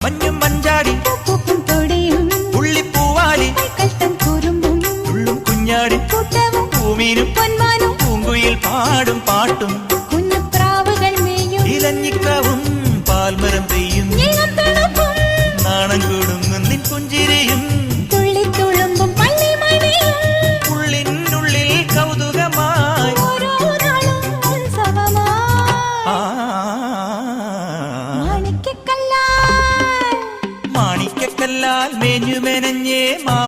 മഞ്ഞും മഞ്ചാടി പൂപ്പും തൊടിയും പുള്ളിപ്പൂവാലി കഷ്ടം കുറുമ്പും ഉള്ളും കുഞ്ഞാടി കൂട്ടവും പൂമീനും പൊന്മാനും പൂങ്കുയിൽ പാടും പാട്ടും കുഞ്ഞുപ്രാവുകൾ മേയും ഇലഞ്ഞിക്കാവും പാൽമരം പെയ്യും ഇളം തണുപ്പും നാണം കൂടുങ്ങും നിൻ പുഞ്ചിരിയും തുള്ളിത്തുളുമ്പും പള്ളിമണിയും ഉള്ളിനുള്ളിൽ കൗതുകമായി ഓരോ നാളും ഉത്സവമായി മാണിക്കക്കല്ലാൽ മേഞ്ഞു മെനഞ്ഞേ